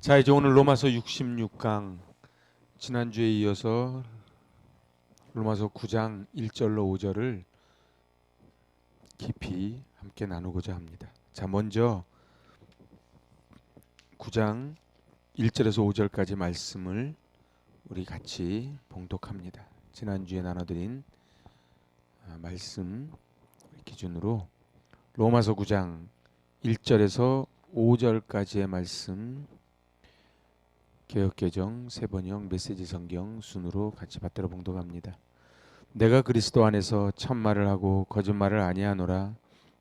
자, 이제 오늘 로마서 66강, 지난주에 이어서 로마서 9장 1절로 5절을 깊이 함께 나누고자 합니다. 자, 먼저 9장 1절에서 5절까지 말씀을 우리 같이 봉독합니다. 지난주에 나눠드린 말씀 기준으로 로마서 9장 1절에서 5절까지의 말씀, 개역개정 세번역 메시지 성경 순으로 같이 받들어 봉독합니다. 내가 그리스도 안에서 참말을 하고 거짓말을 아니하노라.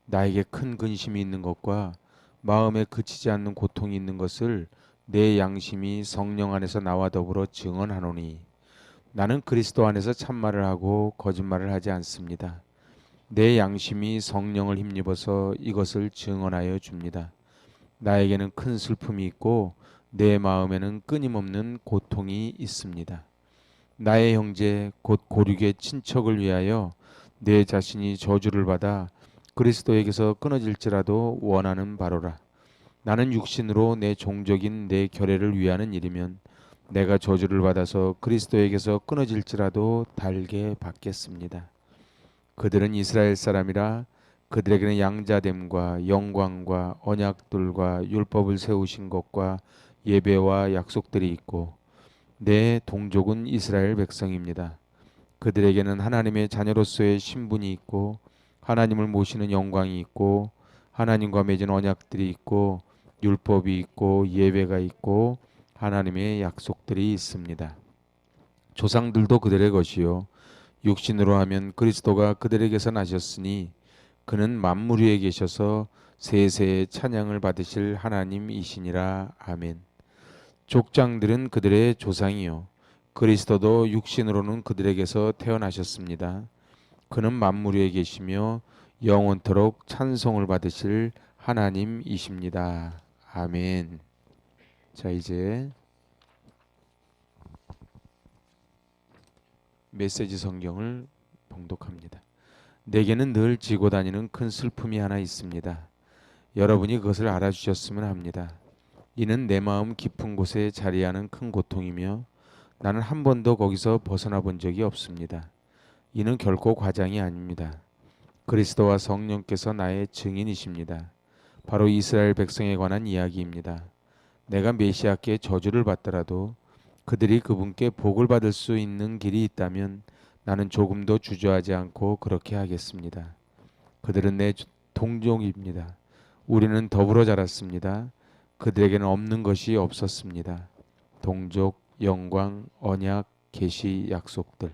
나에게 큰 근심이 있는 것과 마음에 그치지 않는 고통이 있는 것을 내 양심이 성령 안에서 나와 더불어 증언하노니, 나는 그리스도 안에서 참말을 하고 거짓말을 하지 않습니다. 내 양심이 성령을 힘입어서 이것을 증언하여 줍니다. 나에게는 큰 슬픔이 있고 내 마음에는 끊임없는 고통이 있습니다. 나의 형제 곧 고륙의 친척을 위하여 내 자신이 저주를 받아 그리스도에게서 끊어질지라도 원하는 바로라. 나는 육신으로 내 종족인 내 결례를 위하는 일이면 내가 저주를 받아서 그리스도에게서 끊어질지라도 달게 받겠습니다. 그들은 이스라엘 사람이라 그들에게는 양자됨과 영광과 언약들과 율법을 세우신 것과 예배와 약속들이 있고 내 동족은 이스라엘 백성입니다. 그들에게는 하나님의 자녀로서의 신분이 있고 하나님을 모시는 영광이 있고 하나님과 맺은 언약들이 있고 율법이 있고 예배가 있고 하나님의 약속들이 있습니다. 조상들도 그들의 것이요 육신으로 하면 그리스도가 그들에게서 나셨으니 그는 만물 위에 계셔서 세세의 찬양을 받으실 하나님이시니라. 아멘. 족장들은 그들의 조상이요 그리스도도 육신으로는 그들에게서 태어나셨습니다. 그는 만물 위에 계시며 영원토록 찬송을 받으실 하나님이십니다. 아멘. 자, 이제 메시지 성경을 봉독합니다. 내게는 늘 지고 다니는 큰 슬픔이 하나 있습니다. 여러분이 그것을 알아주셨으면 합니다. 이는 내 마음 깊은 곳에 자리하는 큰 고통이며 나는 한 번도 거기서 벗어나 본 적이 없습니다. 이는 결코 과장이 아닙니다. 그리스도와 성령께서 나의 증인이십니다. 바로 이스라엘 백성에 관한 이야기입니다. 내가 메시아께 저주를 받더라도 그들이 그분께 복을 받을 수 있는 길이 있다면 나는 조금도 주저하지 않고 그렇게 하겠습니다. 그들은 내 동족입니다. 우리는 더불어 자랐습니다. 그들에게는 없는 것이 없었습니다. 동족, 영광, 언약, 계시, 약속들.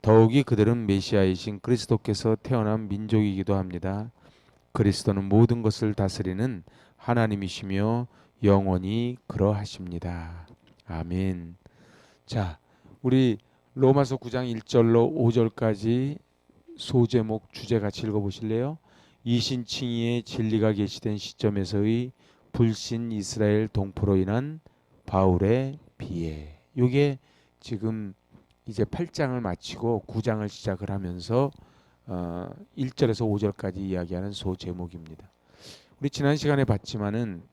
더욱이 그들은 메시아이신 그리스도께서 태어난 민족이기도 합니다. 그리스도는 모든 것을 다스리는 하나님이시며 영원히 그러하십니다. 아멘. 자, 우리 로마서 9장 1절로 5절까지 소제목 주제 같이 읽어보실래요? 이신칭의의 진리가 계시된 시점에서의 불신 이스라엘 동포로 인한 바울의 비애. 이게 지금 이제 8장을 마치고 9장을 시작을 하면서 1절에서 5절까지 이야기하는 소제목입니다. 우리 지난 시간에 봤지만은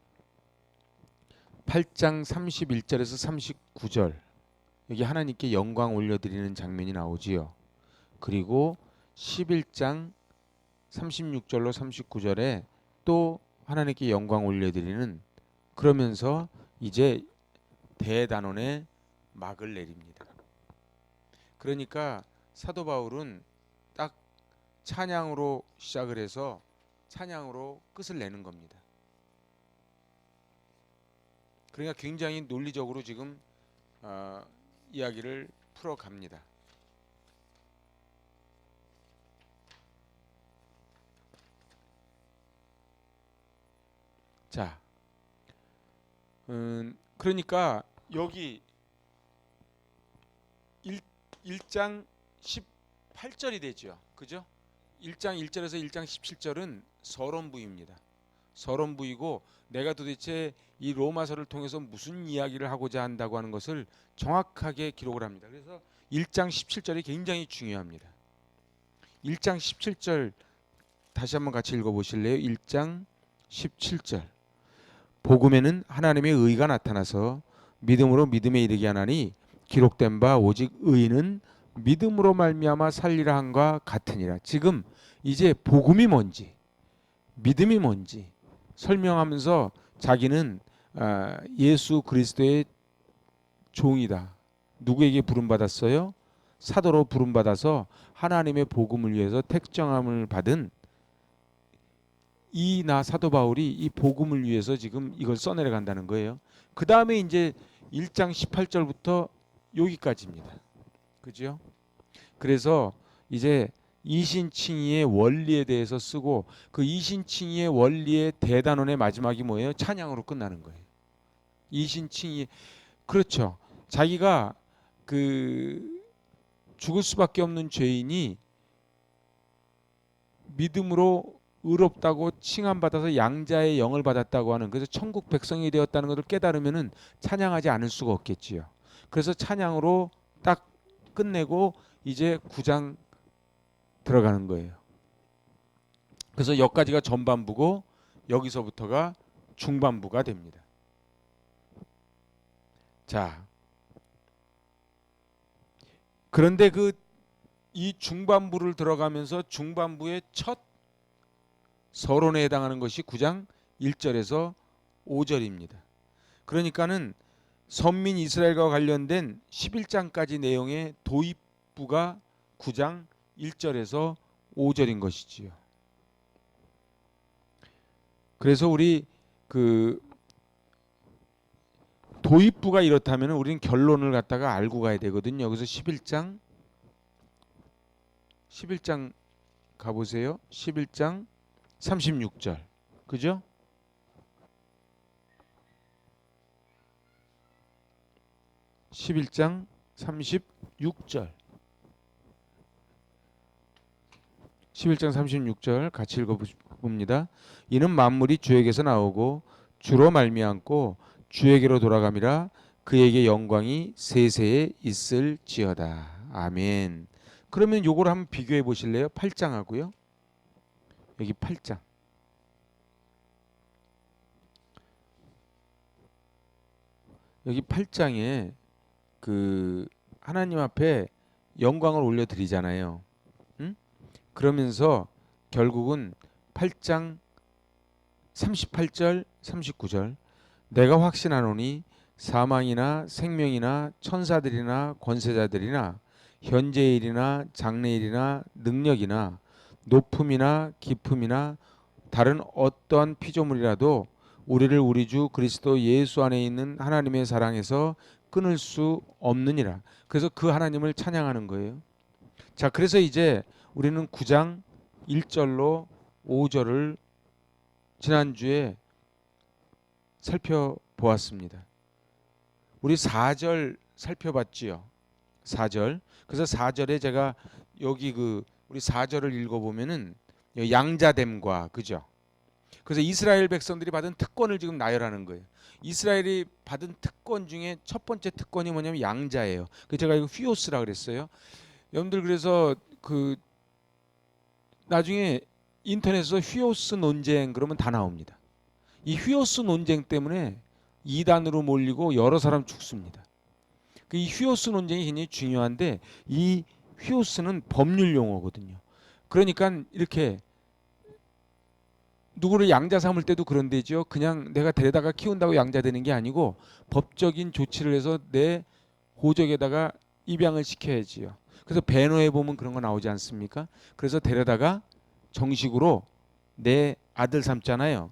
8장 31절에서 39절 여기 하나님께 영광 올려드리는 장면이 나오지요. 그리고 11장 36절로 39절에 또 하나님께 영광 올려드리는, 그러면서 이제 대단원의 막을 내립니다. 그러니까 사도 바울은 딱 찬양으로 시작을 해서 찬양으로 끝을 내는 겁니다. 그러니까 굉장히 논리적으로 지금 이야기를 풀어갑니다. 자, 그러니까 여기 1장 18절이 되죠. 그죠? 1장 1절에서 1장 17절은 서론부입니다. 서론부이고 내가 도대체 이 로마서를 통해서 무슨 이야기를 하고자 한다고 하는 것을 정확하게 기록을 합니다. 그래서 1장 17절이 굉장히 중요합니다. 1장 17절 다시 한번 같이 읽어보실래요? 1장 17절. 복음에는 하나님의 의가 나타나서 믿음으로 믿음에 이르게 하나니 기록된 바 오직 의인은 믿음으로 말미암아 살리라 함과 같으니라. 지금 이제 복음이 뭔지 믿음이 뭔지 설명하면서 자기는 예수 그리스도의 종이다. 누구에게 부름받았어요? 사도로 부름받아서 하나님의 복음을 위해서 택정함을 받은 이 나 사도 바울이 이 복음을 위해서 지금 이걸 써내려 간다는 거예요. 그 다음에 이제 1장 18절부터 여기까지입니다. 그죠? 그래서 이제 이신칭의의 원리에 대해서 쓰고 그 이신칭의의 원리의 대단원의 마지막이 뭐예요? 찬양으로 끝나는 거예요. 이신칭의 그렇죠. 자기가 그 죽을 수밖에 없는 죄인이 믿음으로 의롭다고 칭함받아서 양자의 영을 받았다고 하는, 그래서 천국 백성이 되었다는 것을 깨달으면은 찬양하지 않을 수가 없겠지요. 그래서 찬양으로 딱 끝내고 이제 9장 들어가는 거예요. 그래서 여기까지가 전반부고 여기서부터가 중반부가 됩니다. 자, 그런데 이 중반부를 들어가면서 중반부의 첫 서론에 해당하는 것이 9장 1절에서 5절입니다. 그러니까는 선민 이스라엘과 관련된 11장까지 내용의 도입부가 9장 1절에서 5절인 것이지요. 그래서 우리 그 도입부가 이렇다면 우리는 결론을 갖다가 알고 가야 되거든요. 그래서 11장 가보세요. 11장 36절. 그죠? (11장 36절) 11장 36절 같이 읽어봅니다. 이는 만물이 주에게서 나오고 주로 말미암고 주에게로 돌아감이라 그에게 영광이 세세에 있을지어다. 아멘. 그러면 요걸 한번 비교해 보실래요? 8장하고요. 여기 8장. 여기 8장에 그 하나님 앞에 영광을 올려드리잖아요. 응? 그러면서 결국은 8장 38절 39절 내가 확신하노니 사망이나 생명이나 천사들이나 권세자들이나 현재의 일이나 장래의 일이나 능력이나 높음이나 깊음이나 다른 어떠한 피조물이라도 우리를 우리 주 그리스도 예수 안에 있는 하나님의 사랑에서 끊을 수 없느니라. 그래서 그 하나님을 찬양하는 거예요. 자, 그래서 이제 우리는 9장 1절로 5절을 지난주에 살펴보았습니다. 우리 4절 살펴봤지요. 4절. 그래서 4절에 제가 여기 우리 4절을 읽어보면은 양자됨과, 그죠? 그래서 이스라엘 백성들이 받은 특권을 지금 나열하는 거예요. 이스라엘이 받은 특권 중에 첫 번째 특권이 뭐냐면 양자예요. 그 제가 이거 휘오스라 그랬어요. 여러분들 그래서 나중에 인터넷에서 휘오스 논쟁 그러면 다 나옵니다. 이 휘오스 논쟁 때문에 이단으로 몰리고 여러 사람 죽습니다. 이 휘오스 논쟁이 굉장히 중요한데 이 휘오스는 법률 용어거든요. 그러니까 이렇게 누구를 양자 삼을 때도 그런 데죠. 그냥 내가 데려다가 키운다고 양자 되는 게 아니고 법적인 조치를 해서 내 호적에다가 입양을 시켜야지요. 그래서 배너에 보면 그런 거 나오지 않습니까? 그래서 데려다가 정식으로 내 아들 삼잖아요.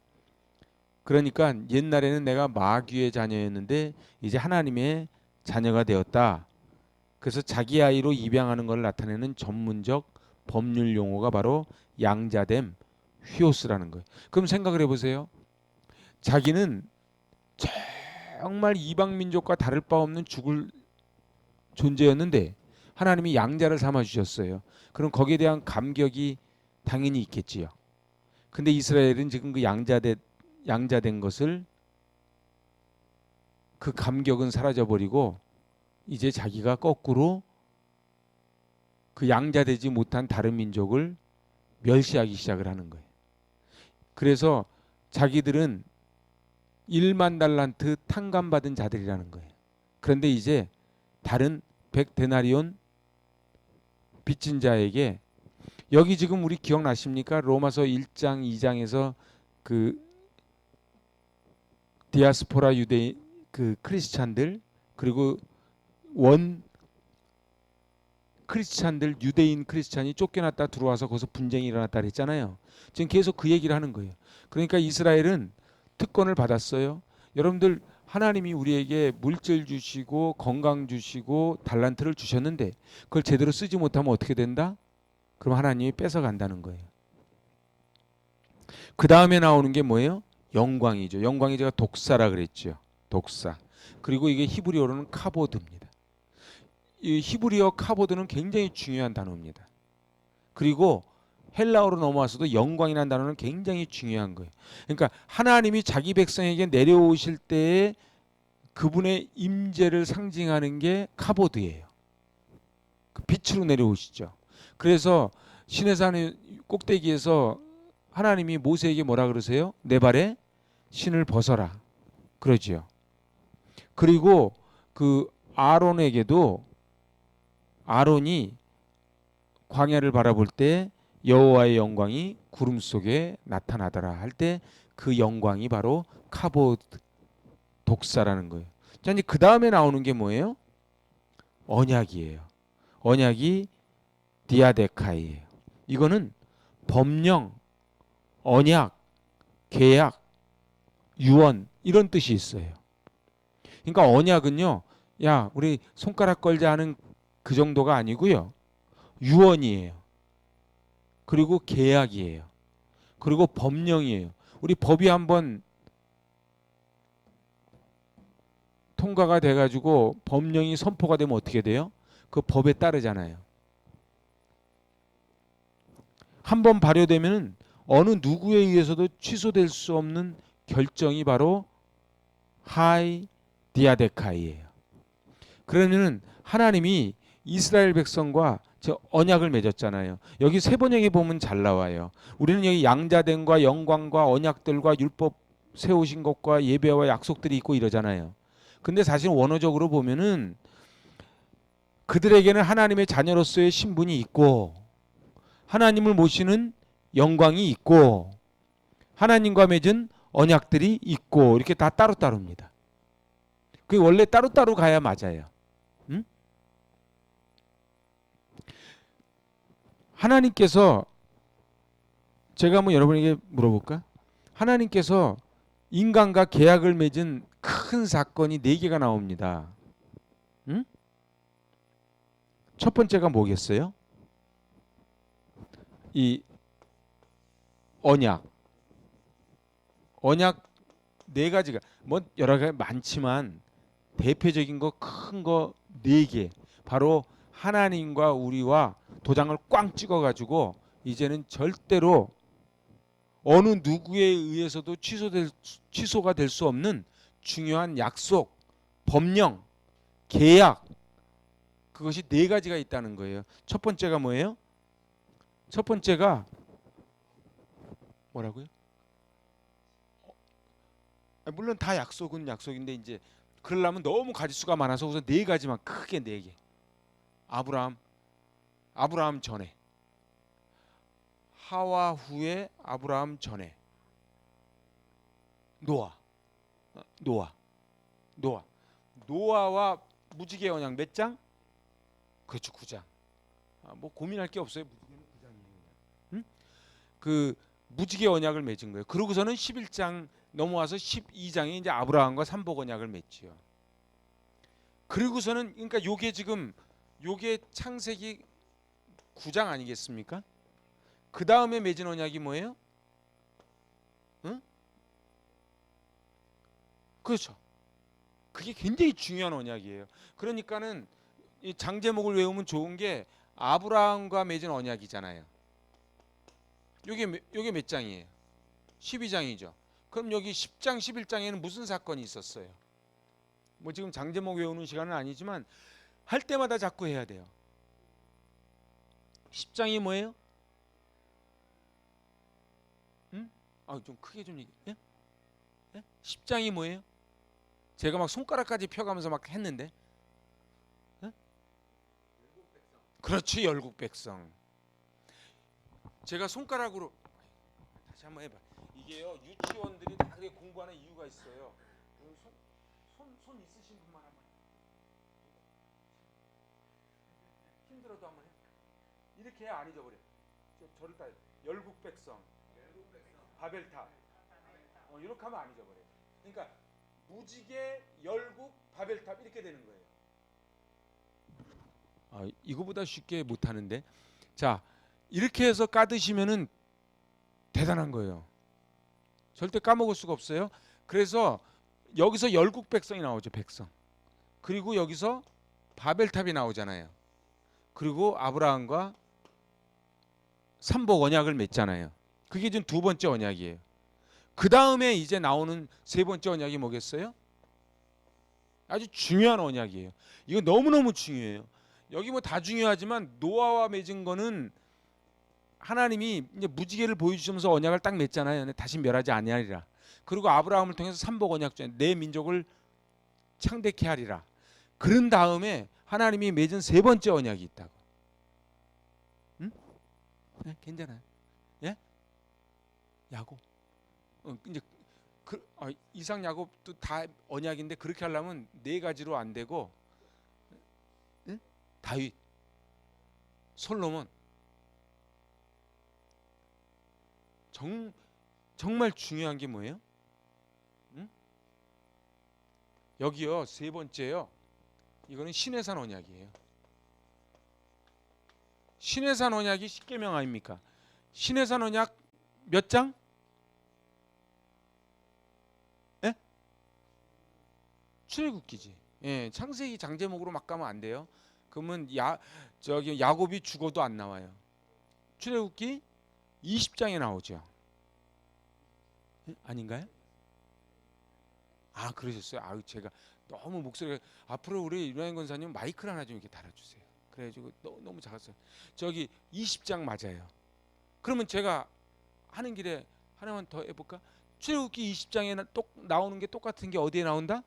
그러니까 옛날에는 내가 마귀의 자녀였는데 이제 하나님의 자녀가 되었다. 그래서 자기 아이로 입양하는 것을 나타내는 전문적 법률 용어가 바로 양자됨, 휘오스라는 거예요. 그럼 생각을 해보세요. 자기는 정말 이방 민족과 다를 바 없는 죽을 존재였는데 하나님이 양자를 삼아 주셨어요. 그럼 거기에 대한 감격이 당연히 있겠지요. 근데 이스라엘은 지금 그 양자된 것을 그 감격은 사라져 버리고 이제 자기가 거꾸로 그 양자되지 못한 다른 민족을 멸시하기 시작을 하는 거예요. 그래서 자기들은 1만 달란트 탕감받은 자들이라는 거예요. 그런데 이제 다른 100데나리온 빚진 자에게, 여기 지금 우리 기억나십니까? 로마서 1장 2장에서 그 디아스포라 유대인 그 크리스찬들, 그리고 원 크리스찬들, 유대인 크리스찬이 쫓겨났다 들어와서 거기서 분쟁이 일어났다 그랬잖아요. 지금 계속 그 얘기를 하는 거예요. 그러니까 이스라엘은 특권을 받았어요. 여러분들, 하나님이 우리에게 물질 주시고 건강 주시고 달란트를 주셨는데 그걸 제대로 쓰지 못하면 어떻게 된다? 그럼 하나님이 뺏어간다는 거예요. 그 다음에 나오는 게 뭐예요? 영광이죠. 영광이 제가 독사라 그랬죠. 독사. 그리고 이게 히브리어로는 카보드입니다. 이 히브리어 카보드는 굉장히 중요한 단어입니다. 그리고 헬라어로 넘어와서도 영광이라는 단어는 굉장히 중요한 거예요. 그러니까 하나님이 자기 백성에게 내려오실 때에 그분의 임재를 상징하는 게 카보드예요. 그 빛으로 내려오시죠. 그래서 시내산 꼭대기에서 하나님이 모세에게 뭐라 그러세요? 내 발에 신을 벗어라. 그러지요. 그리고 그 아론에게도, 아론이 광야를 바라볼 때 여호와의 영광이 구름 속에 나타나더라 할 때 그 영광이 바로 카보드, 독사라는 거예요. 자, 이제 그 다음에 나오는 게 뭐예요? 언약이에요. 언약이 디아데카이예요. 이거는 법령, 언약, 계약, 유언 이런 뜻이 있어요. 그러니까 언약은요, 야 우리 손가락 걸자 하는 그 정도가 아니고요. 유언이에요. 그리고 계약이에요. 그리고 법령이에요. 우리 법이 한번 통과가 돼가지고 법령이 선포가 되면 어떻게 돼요? 그 법에 따르잖아요. 한번 발효되면 어느 누구에 의해서도 취소될 수 없는 결정이 바로 하이 디아데카이예요. 그러면은 하나님이 이스라엘 백성과 저 언약을 맺었잖아요. 여기 세 번역에 보면 잘 나와요. 우리는 여기 양자됨과 영광과 언약들과 율법 세우신 것과 예배와 약속들이 있고 이러잖아요. 근데 사실 원어적으로 보면은 그들에게는 하나님의 자녀로서의 신분이 있고 하나님을 모시는 영광이 있고 하나님과 맺은 언약들이 있고 이렇게 다 따로따로입니다. 그게 원래 따로따로 가야 맞아요. 응? 하나님께서, 제가 한번 여러분에게 물어볼까? 하나님께서 인간과 계약을 맺은 큰 사건이 4개가 나옵니다. 응? 첫 번째가 뭐겠어요? 이 언약. 언약 4가지가 뭐 여러 가지 많지만 대표적인 거 큰 거 4개. 바로 하나님과 우리와 도장을 꽝 찍어 가지고 이제는 절대로 어느 누구에 의해서도 취소가 될 수 없는 중요한 약속, 법령, 계약, 그것이 4가지가 있다는 거예요. 첫 번째가 뭐예요? 첫 번째가 뭐라고요? 물론 다 약속은 약속인데 이제 그러려면 너무 가지수가 많아서 우선 4가지만 크게 4개. 아브라함, 아브라함 전에, 하와 후에 아브라함 전에, 노아, 노아, 노아, 노아와 무지개 언약 몇 장? 그렇죠, 9장. 뭐 고민할 게 없어요. 무지개는 9장이에요. 응? 그 무지개 언약을 맺은 거예요. 그러고서는 11장 넘어와서 12장에 이제 아브라함과 삼복 언약을 맺지요. 그리고서는 그러니까 요게 지금 요게 창세기 9장 아니겠습니까? 그 다음에 맺은 언약이 뭐예요? 응? 그렇죠. 그게 굉장히 중요한 언약이에요. 그러니까는 이 장제목을 외우면 좋은 게 아브라함과 맺은 언약이잖아요. 요게 몇 장이에요? 12장이죠. 그럼 여기 10장, 11장에는 무슨 사건이 있었어요? 뭐 지금 장제목 외우는 시간은 아니지만 할 때마다 자꾸 해야 돼요. 10장이 뭐예요? 응? 좀 크게 좀 얘기해. 예? 예? 10장이 뭐예요? 제가 막 손가락까지 펴가면서 막 했는데, 어? 그렇지, 열국 백성. 제가 손가락으로 다시 한번 해봐. 이게요, 유치원들이 다 그렇게 공부하는 이유가 있어요. 손 있으신 분만 한번 힘들어도 한번 해. 이렇게 해야 안 잊어버려. 저를 따 열국 백성, 바벨탑. 이렇게 하면 안 잊어버려. 그러니까 무지개, 열국, 바벨탑 이렇게 되는 거예요. 이거보다 쉽게 못 하는데. 자, 이렇게 해서 까드시면은 대단한 거예요. 절대 까먹을 수가 없어요. 그래서 여기서 열국 백성이 나오죠, 백성. 그리고 여기서 바벨탑이 나오잖아요. 그리고 아브라함과 삼복 언약을 맺잖아요. 그게 지금 두 번째 언약이에요. 그 다음에 이제 나오는 세 번째 언약이 뭐겠어요? 아주 중요한 언약이에요. 이거 너무너무 중요해요. 여기 뭐 다 중요하지만 노아와 맺은 거는 하나님이 이제 무지개를 보여주시면서 언약을 딱 맺잖아요. 다시 멸하지 아니하리라. 그리고 아브라함을 통해서 삼복 언약 중에 내 민족을 창대케 하리라. 그런 다음에 하나님이 맺은 세 번째 언약이 있다고. 응? 네, 괜찮아요. 예? 야곱. 이제 이삭 야곱도 다 언약인데 그렇게 하려면 네 가지로 안 되고, 응? 다윗, 솔로몬. 정말 중요한 게 뭐예요? 응? 여기요, 세 번째요. 이거는 신해산 언약이에요. 신해산 언약이 십계명 아닙니까? 신해산 언약 몇 장? 예? 출애굽기지. 예, 창세기 장제목으로 막 가면 안 돼요. 그러면 야곱이 죽어도 안 나와요. 출애굽기 20장에 나오죠. 아닌가요? 그러셨어요. 제가 너무 목소리가, 앞으로 우리 유나인 권사님 마이크를 하나 좀 이렇게 달아주세요. 그래가지고 너무 작았어요. 저기 20장 맞아요. 그러면 제가 하는 길에 하나만 더 해볼까? 출애굽기 20장에 나오는 게 똑같은 게 어디에 나온다?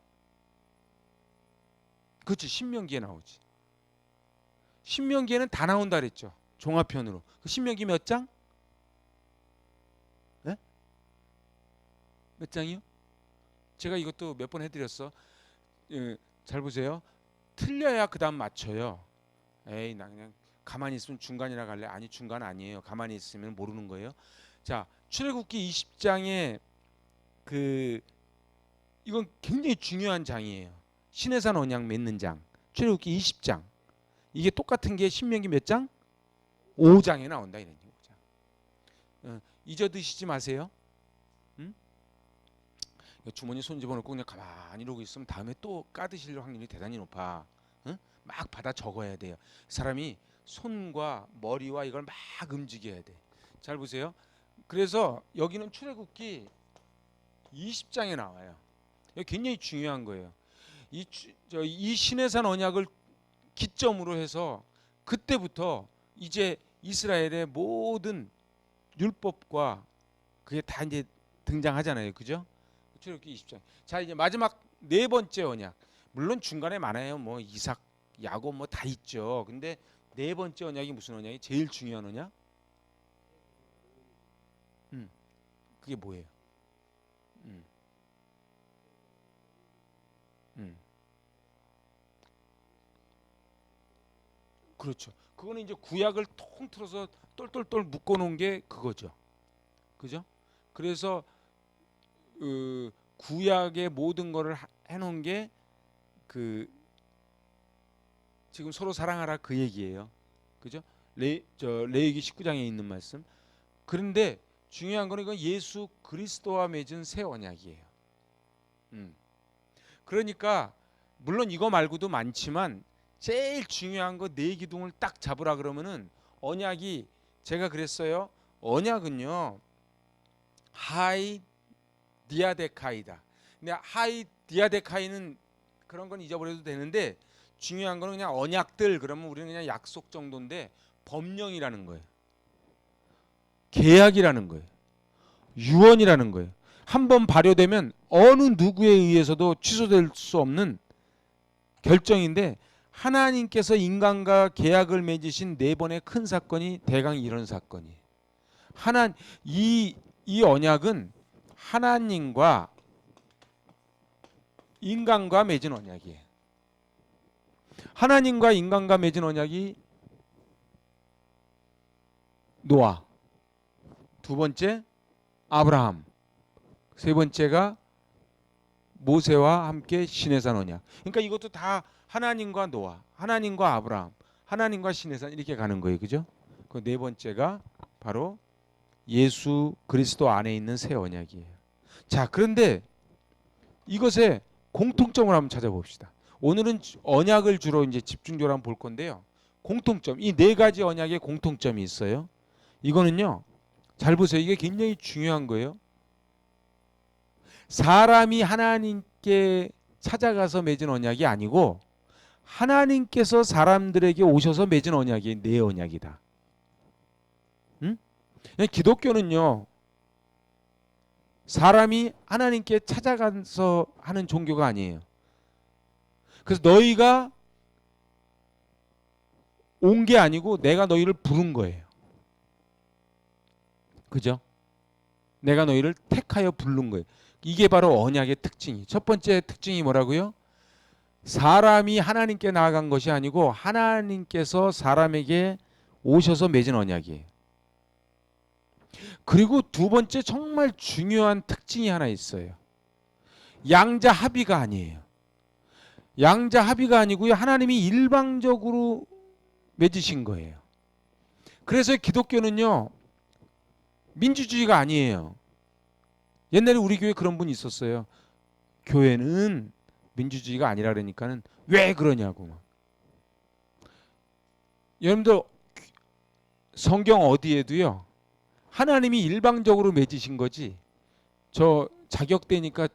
그렇지, 신명기에 나오지. 신명기에는 다 나온다 그랬죠. 종합편으로. 그 신명기 몇 장? 네? 몇 장이요? 제가 이것도 몇 번 해드렸어. 잘 보세요. 틀려야 그 다음 맞춰요. 에이, 나 그냥 가만히 있으면 중간이라 갈래. 아니, 중간 아니에요. 가만히 있으면 모르는 거예요. 자, 출애굽기 20장에 이건 굉장히 중요한 장이에요. 신해산 언약 맺는 장. 출애굽기 20장. 이게 똑같은 게 신명기 몇 장? 5장에 나온다 이런 거죠. 잊어드시지 마세요. 응? 주머니 손 집어넣고 그냥 가만히 이러고 있으면 다음에 또 까드실 확률이 대단히 높아. 응? 막 받아 적어야 돼요. 사람이 손과 머리와 이걸 막 움직여야 돼. 잘 보세요. 그래서 여기는 출애굽기 20장에 나와요. 이거 굉장히 중요한 거예요. 이 신해산 언약을 기점으로 해서 그때부터 이제 이스라엘의 모든 율법과 그게 다 이제 등장하잖아요. 그죠? 출애굽기 20장. 자, 이제 마지막 네 번째 언약. 물론 중간에 많아요. 뭐 이삭, 야곱 뭐 다 있죠. 근데 네 번째 언약이 무슨 언약이 제일 중요한 언약? 그게 뭐예요? 음. 그렇죠. 그거는 이제 구약을 통틀어서 똘똘똘 묶어놓은 게 그거죠. 그죠? 그래서 구약의 모든 거를 해놓은 게 지금 서로 사랑하라 그 얘기예요. 그죠? 레위기 19장에 있는 말씀. 그런데 중요한 거는 이건 예수 그리스도와 맺은 새 언약이에요. 그러니까 물론 이거 말고도 많지만 제일 중요한 거 네 기둥을 딱 잡으라 그러면은 언약이, 제가 그랬어요. 언약은요, 하이 디아데카이다. 근데 하이 디아데카이는 그런 건 잊어버려도 되는데 중요한 거는 그냥 언약들, 그러면 우리는 그냥 약속 정도인데 법령이라는 거예요. 계약이라는 거예요. 유언이라는 거예요. 한번 발효되면 어느 누구에 의해서도 취소될 수 없는 결정인데 하나님께서 인간과 계약을 맺으신 네 번의 큰 사건이 대강 이런 사건이에요. 하나 이 언약은 하나님과 인간과 맺은 언약이에요. 하나님과 인간과 맺은 언약이 노아, 두 번째 아브라함, 세 번째가 모세와 함께 시내산 언약. 그러니까 이것도 다 하나님과 노아, 하나님과 아브라함, 하나님과 시내산 이렇게 가는 거예요. 그죠? 그 네 번째가 바로 예수 그리스도 안에 있는 새 언약이에요. 자, 그런데 이것의 공통점을 한번 찾아봅시다. 오늘은 언약을 주로 이제 집중적으로 한번 볼 건데요. 공통점, 이 네 가지 언약의 공통점이 있어요. 이거는요, 잘 보세요. 이게 굉장히 중요한 거예요. 사람이 하나님께 찾아가서 맺은 언약이 아니고 하나님께서 사람들에게 오셔서 맺은 언약이 내 언약이다. 응? 기독교는요, 사람이 하나님께 찾아가서 하는 종교가 아니에요. 그래서 너희가 온 게 아니고 내가 너희를 부른 거예요. 그죠? 내가 너희를 택하여 부른 거예요. 이게 바로 언약의 특징이. 첫 번째 특징이 뭐라고요? 사람이 하나님께 나아간 것이 아니고 하나님께서 사람에게 오셔서 맺은 언약이에요. 그리고 두 번째 정말 중요한 특징이 하나 있어요. 양자 합의가 아니에요. 양자 합의가 아니고요. 하나님이 일방적으로 맺으신 거예요. 그래서 기독교는요, 민주주의가 아니에요. 옛날에 우리 교회 그런 분이 있었어요. 교회는 민주주의가 아니라 그러니까는 왜 그러냐고. 여러분들 성경 어디에도요, 하나님이 일방적으로 맺으신 거지 저 자격되니까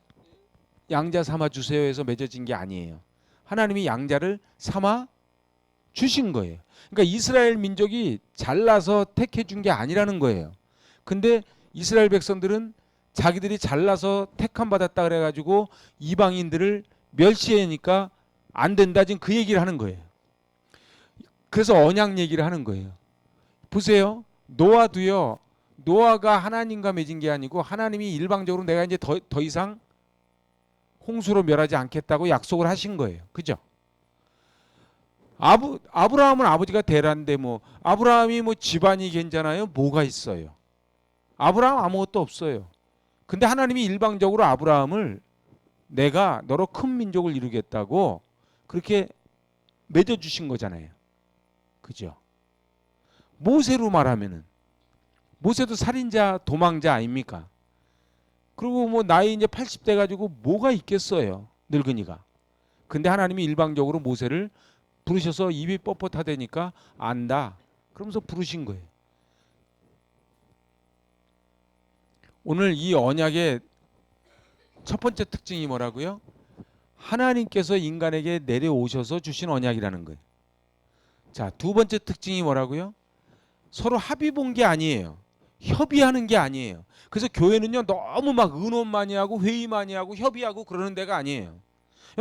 양자 삼아 주세요 해서 맺어진 게 아니에요. 하나님이 양자를 삼아 주신 거예요. 그러니까 이스라엘 민족이 잘나서 택해 준 게 아니라는 거예요. 근데 이스라엘 백성들은 자기들이 잘나서 택함 받았다 그래가지고 이방인들을 멸시하니까 안 된다, 지금 그 얘기를 하는 거예요. 그래서 언약 얘기를 하는 거예요. 보세요. 노아도요, 노아가 하나님과 맺은 게 아니고 하나님이 일방적으로 내가 이제 더 이상 홍수로 멸하지 않겠다고 약속을 하신 거예요. 그죠? 아브라함은 아버지가 대란데 뭐 아브라함이 뭐 집안이 괜찮아요? 뭐가 있어요? 아브라함 아무것도 없어요. 근데 하나님이 일방적으로 아브라함을 내가 너로 큰 민족을 이루겠다고 그렇게 맺어주신 거잖아요. 그죠? 모세로 말하면은 모세도 살인자 도망자 아닙니까? 그리고 뭐 나이 이제 80대 가지고 뭐가 있겠어요, 늙은이가. 근데 하나님이 일방적으로 모세를 부르셔서 입이 뻣뻣하다니까 안다 그러면서 부르신 거예요. 오늘 이 언약의 첫 번째 특징이 뭐라고요? 하나님께서 인간에게 내려오셔서 주신 언약이라는 거예요. 자, 두 번째 특징이 뭐라고요? 서로 합의 본 게 아니에요. 협의하는 게 아니에요. 그래서 교회는요, 너무 막 의논 많이 하고 회의 많이 하고 협의하고 그러는 데가 아니에요.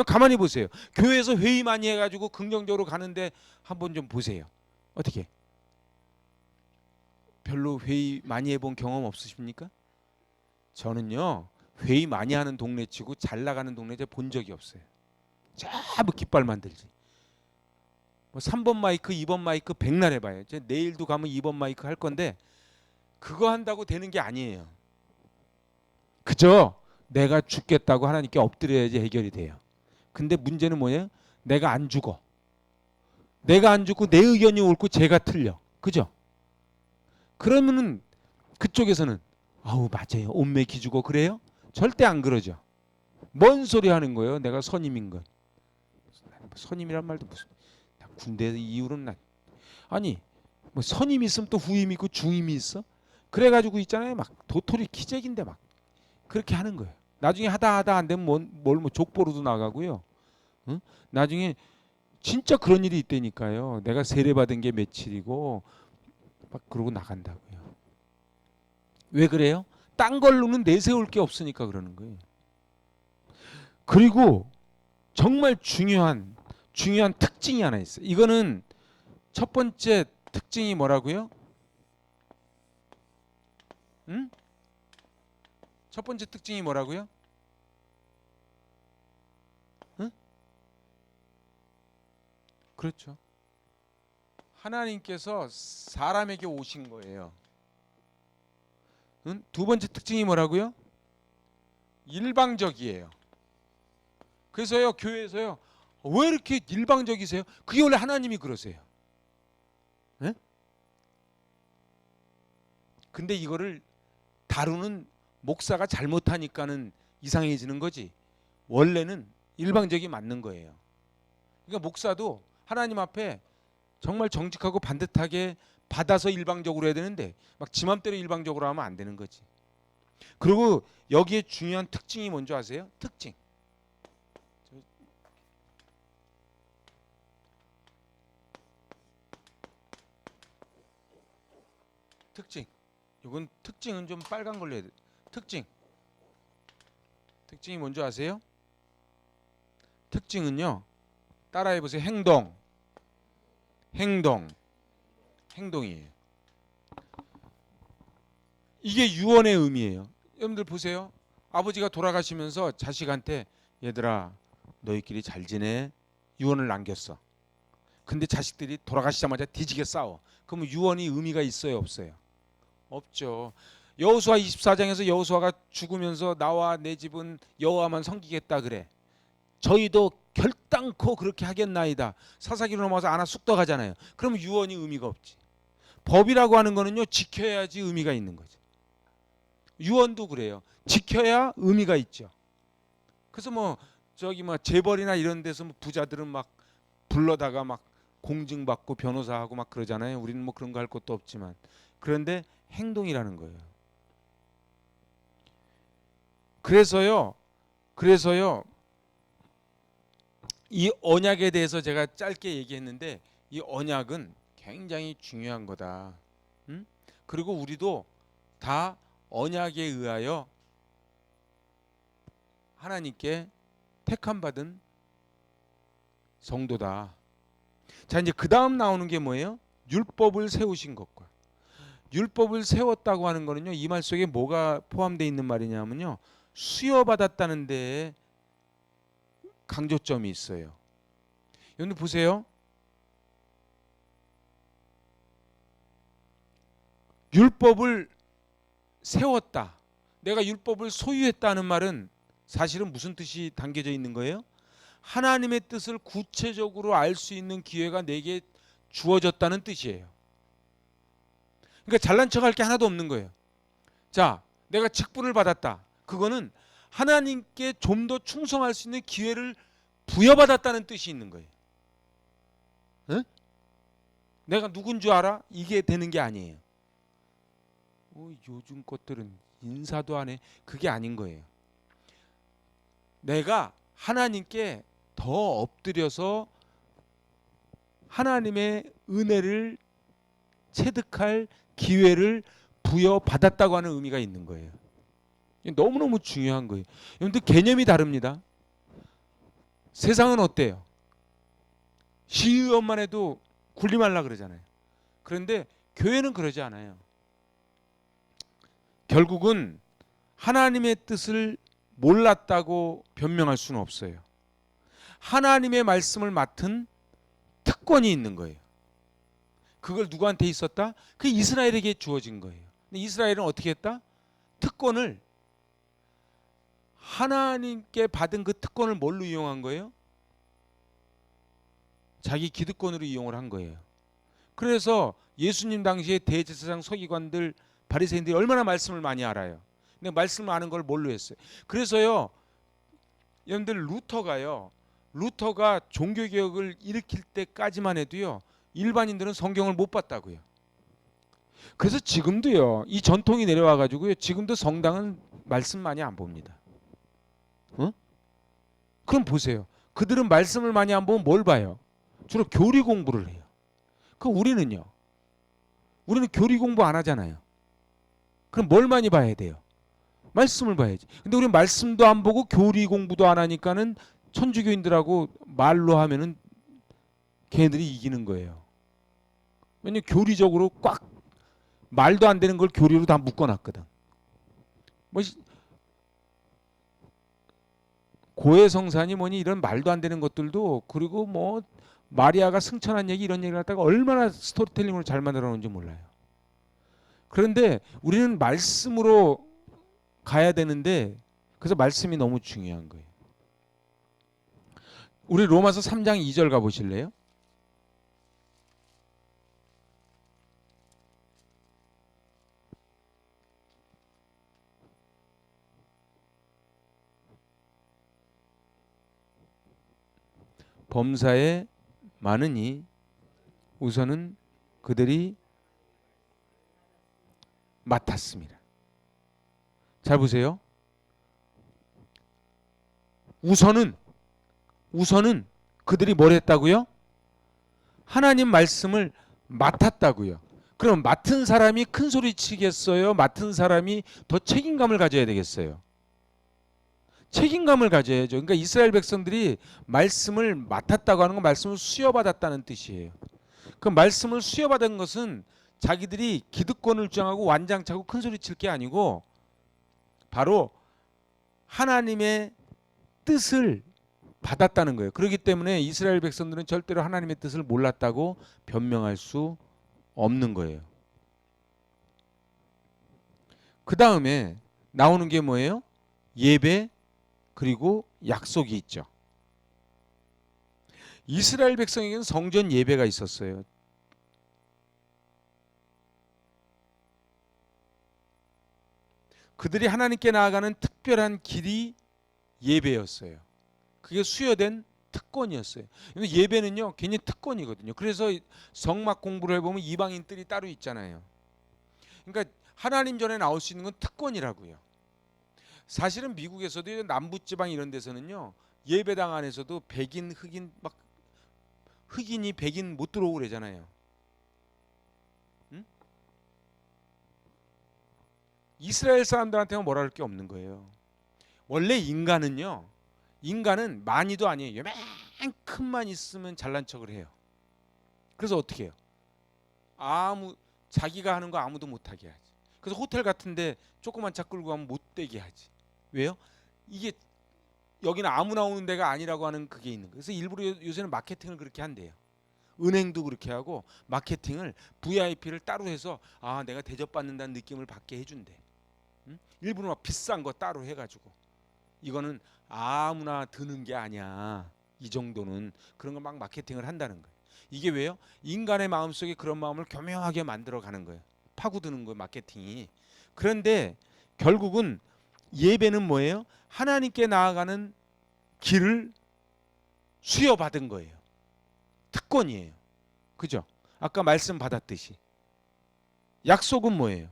가만히 보세요. 교회에서 회의 많이 해가지고 긍정적으로 가는데 한번 좀 보세요. 어떻게? 별로 회의 많이 해본 경험 없으십니까? 저는요, 회의 많이 하는 동네 치고 잘 나가는 동네 제가 본 적이 없어요. 전부 깃발만 들지. 뭐 3번 마이크, 2번 마이크 백날 해봐요. 제가 내일도 가면 2번 마이크 할 건데 그거 한다고 되는 게 아니에요. 그저 내가 죽겠다고 하나님께 엎드려야지 해결이 돼요. 근데 문제는 뭐예요? 내가 안 죽어. 내가 안 죽고 내 의견이 옳고 제가 틀려. 그죠? 그러면은 그쪽에서는 아우 맞아요. 온매 기주고 그래요? 절대 안 그러죠. 뭔 소리 하는 거예요? 내가 선임인 건. 선임이란 말도 무슨 군대 이후로는 아니 뭐 선임이 있으면 또 후임이 있고 중임이 있어? 그래가지고 있잖아요. 막 도토리 기재기인데 막 그렇게 하는 거예요. 나중에 하다 안 되면 뭘 뭐 족보로도 나가고요. 응? 나중에 진짜 그런 일이 있다니까요. 내가 세례받은 게 며칠이고 막 그러고 나간다고요. 왜 그래요? 딴 걸로는 내세울 게 없으니까 그러는 거예요. 그리고 정말 중요한 특징이 하나 있어요. 이거는 첫 번째 특징이 뭐라고요? 응? 첫 번째 특징이 뭐라고요? 응? 그렇죠. 하나님께서 사람에게 오신 거예요. 응? 두 번째 특징이 뭐라고요? 일방적이에요. 그래서요, 교회에서요, 왜 이렇게 일방적이세요? 그게 원래 하나님이 그러세요. 네? 근데 이거를 다루는 목사가 잘못하니까는 이상해지는 거지. 원래는 일방적이 맞는 거예요. 그러니까 목사도 하나님 앞에 정말 정직하고 반듯하게 받아서 일방적으로 해야 되는데 막 지 맘대로 일방적으로 하면 안 되는 거지. 그리고 여기에 중요한 특징이 뭔지 아세요? 특징. 특징. 이건 특징은 좀 빨간 걸로 해야 돼. 특징. 특징이 뭔지 아세요? 특징은요. 따라해 보세요. 행동이에요. 이게 유언의 의미예요. 여러분들 보세요. 아버지가 돌아가시면서 자식한테 얘들아 너희끼리 잘 지내 유언을 남겼어. 근데 자식들이 돌아가시자마자 뒤지게 싸워. 그러면 유언이 의미가 있어요, 없어요? 없죠. 여호수아 24장에서 여호수아가 죽으면서 나와 내 집은 여호와만 섬기겠다 그래. 저희도 결단코 그렇게 하겠나이다. 사사기로 넘어가서 아나 쑥떡 하잖아요. 그럼 유언이 의미가 없지. 법이라고 하는 거는요, 지켜야지 의미가 있는 거죠. 유언도 그래요. 지켜야 의미가 있죠. 그래서 뭐 저기 뭐 재벌이나 이런 데서 뭐 부자들은 막 불러다가 막 공증받고 변호사하고 막 그러잖아요. 우리는 뭐 그런 거 할 것도 없지만. 그런데 행동이라는 거예요. 그래서요 이 언약에 대해서 제가 짧게 얘기했는데 이 언약은 굉장히 중요한 거다. 응? 그리고 우리도 다 언약에 의하여 하나님께 택함 받은 성도다. 자, 이제 그 다음 나오는 게 뭐예요? 율법을 세우신 것과. 율법을 세웠다고 하는 거는요, 이 말 속에 뭐가 포함되어 있는 말이냐면요, 수여받았다는 데에 강조점이 있어요. 여러분 보세요. 율법을 세웠다. 내가 율법을 소유했다는 말은 사실은 무슨 뜻이 담겨져 있는 거예요? 하나님의 뜻을 구체적으로 알 수 있는 기회가 내게 주어졌다는 뜻이에요. 그러니까 잘난 척할 게 하나도 없는 거예요. 자, 내가 직분을 받았다. 그거는 하나님께 좀 더 충성할 수 있는 기회를 부여받았다는 뜻이 있는 거예요. 응? 내가 누군 줄 알아? 이게 되는 게 아니에요. 요즘 것들은 인사도 안 해. 그게 아닌 거예요. 내가 하나님께 더 엎드려서 하나님의 은혜를 체득할 기회를 부여받았다고 하는 의미가 있는 거예요. 너무너무 중요한 거예요. 여러분들 개념이 다릅니다. 세상은 어때요? 시의원만 해도 군림하려고 그러잖아요. 그런데 교회는 그러지 않아요. 결국은 하나님의 뜻을 몰랐다고 변명할 수는 없어요. 하나님의 말씀을 맡은 특권이 있는 거예요. 그걸 누구한테 있었다? 그 이스라엘에게 주어진 거예요. 근데 이스라엘은 어떻게 했다? 특권을 하나님께 받은 그 특권을 뭘로 이용한 거예요? 자기 기득권으로 이용을 한 거예요. 그래서 예수님 당시에 대제사장 서기관들 바리새인들이 얼마나 말씀을 많이 알아요. 근데 말씀을 아는 걸 뭘로 했어요? 그래서요, 여러분들 루터가 종교개혁을 일으킬 때까지만 해도요, 일반인들은 성경을 못 봤다고요. 그래서 지금도요, 이 전통이 내려와 가지고요, 지금도 성당은 말씀 많이 안 봅니다. 어? 그럼 보세요. 그들은 말씀을 많이 안 보면 뭘 봐요? 주로 교리 공부를 해요. 우리는요? 우리는 교리 공부 안 하잖아요. 그럼 뭘 많이 봐야 돼요? 말씀을 봐야지. 근데 우리 말씀도 안 보고 교리 공부도 안 하니까는 천주교인들하고 말로 하면은 걔네들이 이기는 거예요. 왜냐면 교리적으로 꽉 말도 안 되는 걸 교리로 다 묶어놨거든. 뭐 고해성사니 뭐니 이런 말도 안 되는 것들도, 그리고 뭐 마리아가 승천한 얘기 이런 얘기를 갖다가 얼마나 스토리텔링으로 잘 만들어 놓은지 몰라요. 그런데 우리는 말씀으로 가야 되는데, 그래서 말씀이 너무 중요한 거예요. 우리 로마서 3장 2절 가보실래요? 범사에 많으니 우선은 그들이 맡았습니다. 잘 보세요. 우선은 그들이 뭘 했다고요? 하나님 말씀을 맡았다고요. 그럼 맡은 사람이 큰 소리 치겠어요? 맡은 사람이 더 책임감을 가져야 되겠어요? 책임감을 가져야죠. 그러니까 이스라엘 백성들이 말씀을 맡았다고 하는 건 말씀을 수여받았다는 뜻이에요. 그 말씀을 수여받은 것은 자기들이 기득권을 주장하고 완장차고 큰 소리 칠 게 아니고 바로 하나님의 뜻을 받았다는 거예요. 그렇기 때문에 이스라엘 백성들은 절대로 하나님의 뜻을 몰랐다고 변명할 수 없는 거예요. 그 다음에 나오는 게 뭐예요? 예배 그리고 약속이 있죠. 이스라엘 백성에게는 성전 예배가 있었어요. 그들이 하나님께 나아가는 특별한 길이 예배였어요. 그게 수여된 특권이었어요. 예배는요, 괜히 특권이거든요. 그래서 성막 공부를 해보면 이방인들이 따로 있잖아요. 그러니까 하나님 전에 나올 수 있는 건 특권이라고요. 사실은 미국에서도 남부지방 이런 데서는요, 예배당 안에서도 백인, 흑인, 막 흑인이 백인 못 들어오고 그러잖아요. 응? 이스라엘 사람들한테는 뭐라 할 게 없는 거예요. 원래 인간은 많이도 아니에요. 요만큼만 있으면 잘난 척을 해요. 그래서 어떻게 해요? 자기가 하는 거 아무도 못하게 하지. 그래서 호텔 같은데 조그만 차 끌고 가면 못되게 하지. 왜요? 이게 여기는 아무나 오는 데가 아니라고 하는 그게 있는 거예요. 그래서 일부러 요새는 마케팅을 그렇게 한대요. 은행도 그렇게 하고 마케팅을 VIP를 따로 해서 내가 대접받는다는 느낌을 받게 해준대. 응? 일부러 막 비싼 거 따로 해가지고 이거는 아무나 드는 게 아니야. 이 정도는 그런 거 막 마케팅을 한다는 거예요. 이게 왜요? 인간의 마음속에 그런 마음을 교묘하게 만들어 가는 거예요. 파고드는 거예요, 마케팅이. 그런데 결국은 예배는 뭐예요? 하나님께 나아가는 길을 수여받은 거예요. 특권이에요. 그죠? 아까 말씀 받았듯이. 약속은 뭐예요?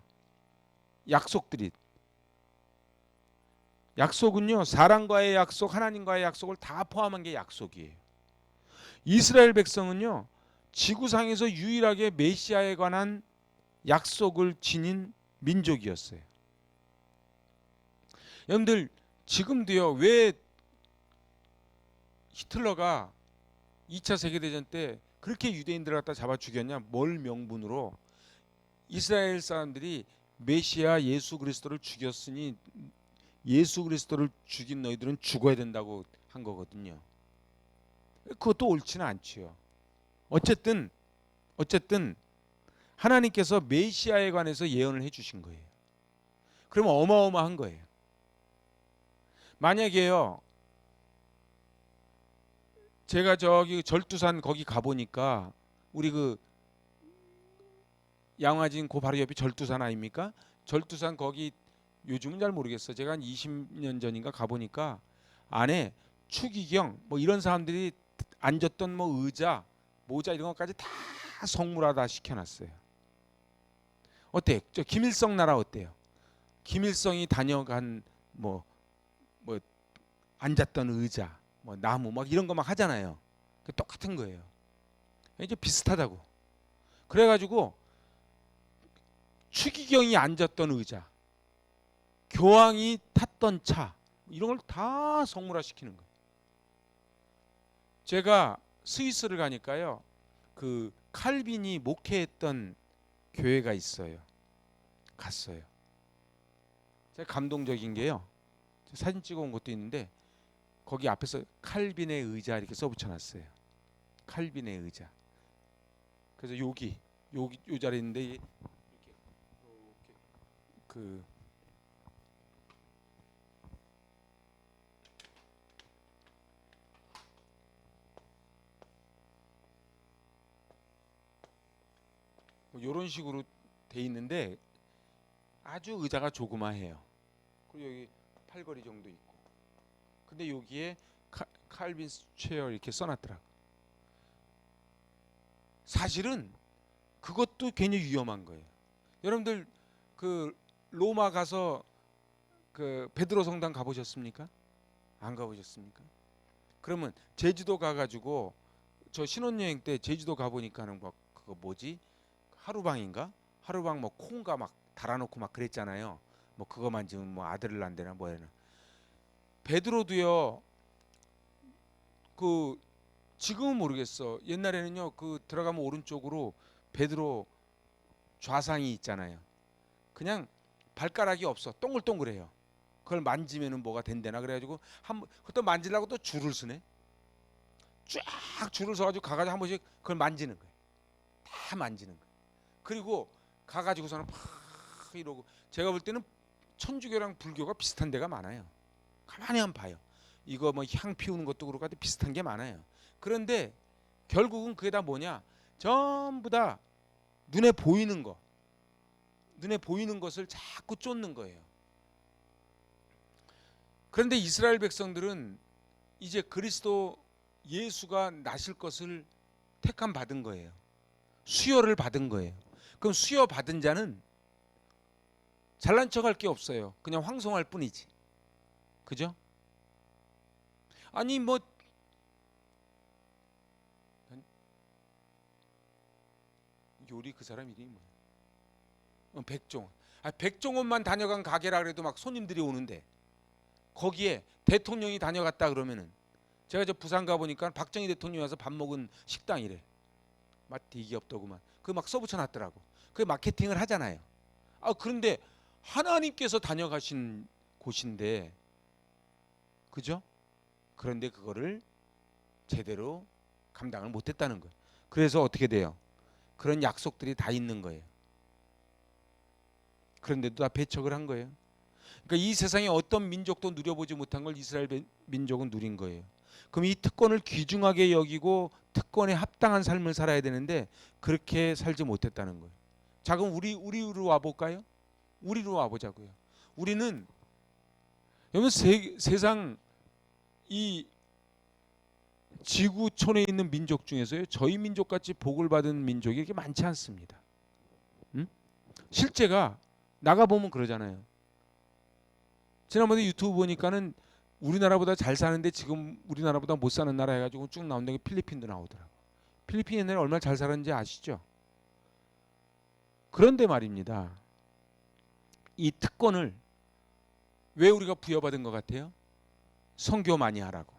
약속은요, 사람과의 약속, 하나님과의 약속을 다 포함한 게 약속이에요. 이스라엘 백성은요, 지구상에서 유일하게 메시아에 관한 약속을 지닌 민족이었어요. 여러분들 지금도요, 왜 히틀러가 2차 세계대전 때 그렇게 유대인들을 갖다 잡아 죽였냐? 뭘 명분으로? 이스라엘 사람들이 메시아 예수 그리스도를 죽였으니 예수 그리스도를 죽인 너희들은 죽어야 된다고 한 거거든요. 그것도 옳지는 않지요. 어쨌든 하나님께서 메시아에 관해서 예언을 해주신 거예요. 그러면 어마어마한 거예요. 만약에요, 제가 저기 절두산 거기 가보니까 우리 그 양화진 그 바로 옆이 절두산 아닙니까? 절두산 거기 요즘은 잘 모르겠어. 제가 한 20년 전인가 가보니까 안에 추기경 뭐 이런 사람들이 앉았던 뭐 의자, 모자 이런 것까지 다 성물화다 시켜놨어요. 어때? 저 김일성 나라 어때요? 김일성이 다녀간 뭐 앉았던 의자, 뭐 나무 막 이런 거 막 하잖아요. 똑같은 거예요. 이제 비슷하다고. 그래가지고 추기경이 앉았던 의자, 교황이 탔던 차, 이런 걸 다 성물화시키는 거예요. 제가 스위스를 가니까요, 그 칼빈이 목회했던 교회가 있어요. 갔어요. 제가 감동적인 게요, 사진 찍어온 것도 있는데 거기 앞에서 칼빈의 의자 이렇게 써붙여놨어요. 칼빈의 의자. 그래서 여기 요 자리에 있는데 이렇게 그 이런 식으로 돼 있는데 아주 의자가 조그마해요. 그리고 여기 팔걸이 정도 있고. 근데 여기에 칼빈 체어 이렇게 써놨더라고. 사실은 그것도 괜히 위험한 거예요. 여러분들 그 로마 가서 그 베드로 성당 가보셨습니까? 안 가보셨습니까? 그러면 제주도 가가지고 저 신혼여행 때 제주도 가보니까는 뭐 그거 뭐지? 하루방인가? 하루방 뭐 콩가 막 달아놓고 막 그랬잖아요. 뭐 그거 만지면 뭐 아들을 낳는다나 뭐야나. 베드로도요. 그 지금은 모르겠어. 옛날에는요. 그 들어가면 오른쪽으로 베드로 좌상이 있잖아요. 그냥 발가락이 없어. 동글동글해요. 그걸 만지면은 뭐가 된대나 그래가지고 그것도 만지려고 또 줄을 서네. 쫙 줄을 서가지고 가가지고 한 번씩 그걸 만지는 거예요. 다 만지는 거예요. 그리고 가가지고서는 팍 이러고, 제가 볼 때는 천주교랑 불교가 비슷한 데가 많아요. 가만히 한번 봐요. 이거 뭐 향 피우는 것도 그렇고 비슷한 게 많아요. 그런데 결국은 그게 다 뭐냐? 전부 다 눈에 보이는 거, 눈에 보이는 것을 자꾸 쫓는 거예요. 그런데 이스라엘 백성들은 이제 그리스도 예수가 나실 것을 택함 받은 거예요. 수여를 받은 거예요. 그럼 수여 받은 자는 잘난 척할 게 없어요. 그냥 황송할 뿐이지. 그죠? 아니 뭐 요리 그 사람 이름이 뭐야? 백종원. 백종원만 다녀간 가게라 그래도 막 손님들이 오는데 거기에 대통령이 다녀갔다 그러면은, 제가 저 부산 가보니까 박정희 대통령이 와서 밥 먹은 식당이래. 맛 되게 없더구만. 그 막 써붙여 놨더라고. 그 마케팅을 하잖아요. 그런데 하나님께서 다녀가신 곳인데, 그죠? 그런데 그거를 제대로 감당을 못했다는 거예요. 그래서 어떻게 돼요? 그런 약속들이 다 있는 거예요. 그런데도 다 배척을 한 거예요. 그러니까 이 세상에 어떤 민족도 누려보지 못한 걸 이스라엘 민족은 누린 거예요. 그럼 이 특권을 귀중하게 여기고 특권에 합당한 삶을 살아야 되는데 그렇게 살지 못했다는 거예요. 자, 그럼 우리로 와볼까요? 우리로 와보자고요. 우리는 여러분 세상 이 지구촌에 있는 민족 중에서요, 저희 민족같이 복을 받은 민족이 그렇게 많지 않습니다. 응? 실제가 나가보면 그러잖아요. 지난번에 유튜브 보니까는 우리나라보다 잘 사는데 지금 우리나라보다 못 사는 나라 해가지고 쭉 나오는 게 필리핀도 나오더라고. 필리핀 옛날에 얼마나 잘 살았는지 아시죠? 그런데 말입니다. 이 특권을 왜 우리가 부여받은 것 같아요? 선교 많이 하라고,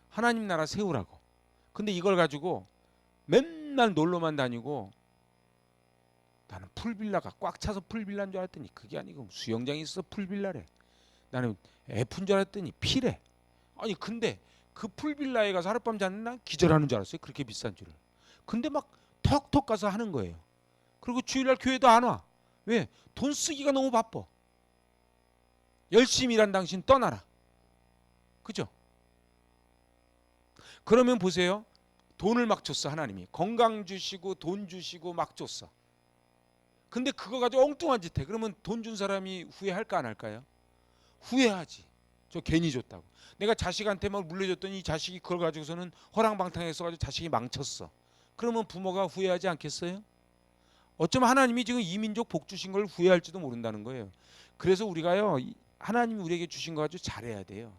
하나님 나라 세우라고. 근데 이걸 가지고 맨날 놀러만 다니고, 나는 풀빌라가 꽉 차서 풀빌라인 줄 알았더니 그게 아니고 수영장이 있어서 풀빌라래. 나는 F인 줄 알았더니 P래. 아니 근데 그 풀빌라에 가서 하룻밤 자는 난 기절하는 줄 알았어요. 그렇게 비싼 줄을. 근데 막 턱턱 가서 하는 거예요. 그리고 주일날 교회도 안 와. 왜? 돈 쓰기가 너무 바빠. 열심히 일한 당신 떠나라. 그죠? 그러면 보세요. 돈을 막 줬어. 하나님이 건강 주시고 돈 주시고 막 줬어. 근데 그거 가지고 엉뚱한 짓 해. 그러면 돈 준 사람이 후회할까 안 할까요? 후회하지. 저 괜히 줬다고. 내가 자식한테 막 물려줬더니 이 자식이 그걸 가지고서는 허랑방탕해서 가지고 자식이 망쳤어. 그러면 부모가 후회하지 않겠어요? 어쩌면 하나님이 지금 이 민족 복 주신 걸 후회할지도 모른다는 거예요. 그래서 우리가요, 하나님이 우리에게 주신 거 가지고 잘해야 돼요.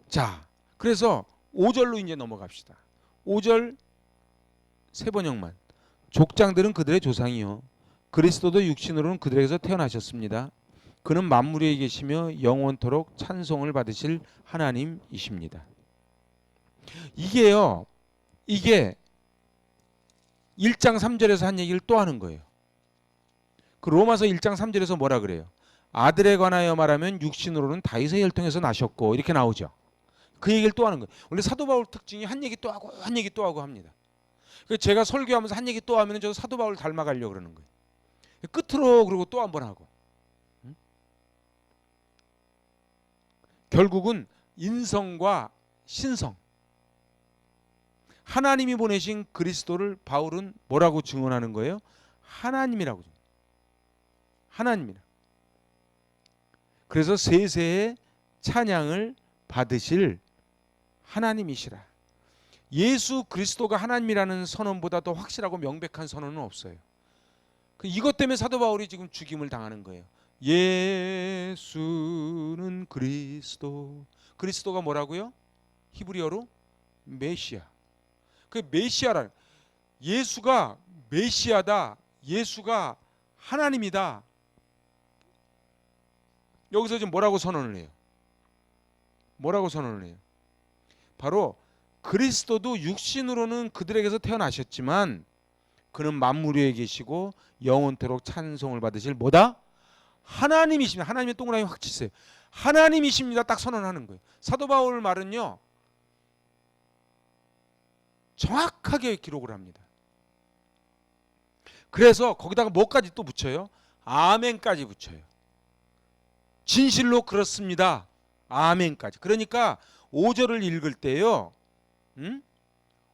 자, 그래서 5절로 이제 넘어갑시다. 5절 세 번역만. 족장들은 그들의 조상이요 그리스도도 육신으로는 그들에게서 태어나셨습니다. 그는 만물 위에 계시며 영원토록 찬송을 받으실 하나님이십니다. 이게요. 이게 1장 3절에서 한 얘기를 또 하는 거예요. 그 로마서 1장 3절에서 뭐라 그래요? 아들에 관하여 말하면 육신으로는 다윗의 혈통에서 나셨고 이렇게 나오죠. 그 얘기를 또 하는 거예요. 원래 사도 바울 특징이 한 얘기 또 하고 한 얘기 또 하고 합니다. 그래서 제가 설교하면서 한 얘기 또 하면 저 사도 바울 닮아가려고 그러는 거예요. 끝으로 그리고 또 한 번 하고. 결국은 인성과 신성. 하나님이 보내신 그리스도를 바울은 뭐라고 증언하는 거예요? 하나님이라고. 하나님이라. 그래서 세세의 찬양을 받으실 하나님이시라. 예수 그리스도가 하나님이라는 선언보다 더 확실하고 명백한 선언은 없어요. 이것 때문에 사도 바울이 지금 죽임을 당하는 거예요. 예수는 그리스도. 그리스도가 뭐라고요? 히브리어로 메시아. 그 메시아라. 예수가 메시아다. 예수가 하나님이다. 여기서 지금 뭐라고 선언을 해요? 뭐라고 선언을 해요? 바로 그리스도도 육신으로는 그들에게서 태어나셨지만 그는 만물 위에 계시고 영원토록 찬송을 받으실 뭐다? 하나님이십니다. 하나님의 동그라미 확 치세요. 하나님이십니다. 딱 선언하는 거예요. 사도 바울 말은요. 정확하게 기록을 합니다. 그래서 거기다가 뭐까지 또 붙여요? 아멘까지 붙여요. 진실로 그렇습니다. 아멘까지. 그러니까 5절을 읽을 때요.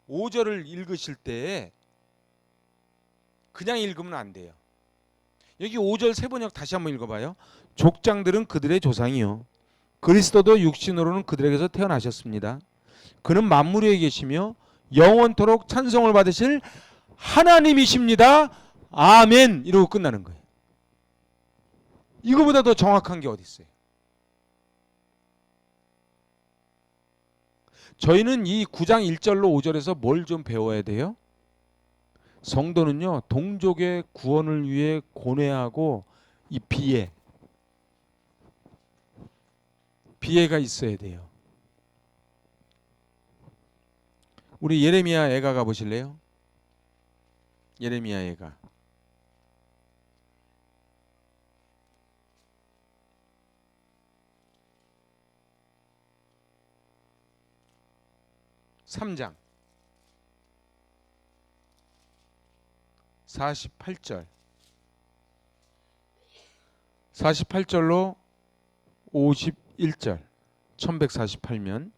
5절을 읽으실 때 그냥 읽으면 안 돼요. 여기 5절 세번역 다시 한번 읽어봐요. 족장들은 그들의 조상이요 그리스도도 육신으로는 그들에게서 태어나셨습니다. 그는 만물 위에 계시며 영원토록 찬송을 받으실 하나님이십니다. 아멘. 이러고 끝나는 거예요. 이거보다 더 정확한 게 어디 있어요? 저희는 이 9장 1절로 5절에서 뭘 좀 배워야 돼요? 성도는요, 동족의 구원을 위해 고뇌하고 이 비애가 있어야 돼요. 우리 예레미야 애가 가보실래요? 예레미야 애가. (3장) 48절 48절로 51절 1148면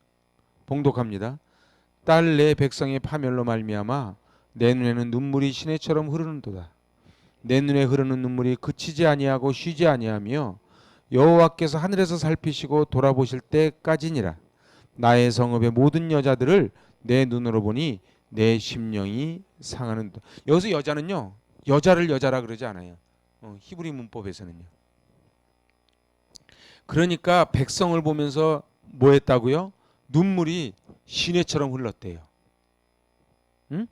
봉독합니다. 딸 내 백성의 파멸로 말미암아 내 눈에는 눈물이 시내처럼 흐르는도다. 내 눈에 흐르는 눈물이 그치지 아니하고 쉬지 아니하며 여호와께서 하늘에서 살피시고 돌아보실 때까지니라. 나의 성읍의 모든 여자들을 내 눈으로 보니 내 심령이 상하는. 여기서 여자는요, 여자를 여자라 그러지 않아요. 히브리 문법에서는요. 그러니까 백성을 보면서 뭐 했다고요? 눈물이 시내처럼 흘렀대요. 응?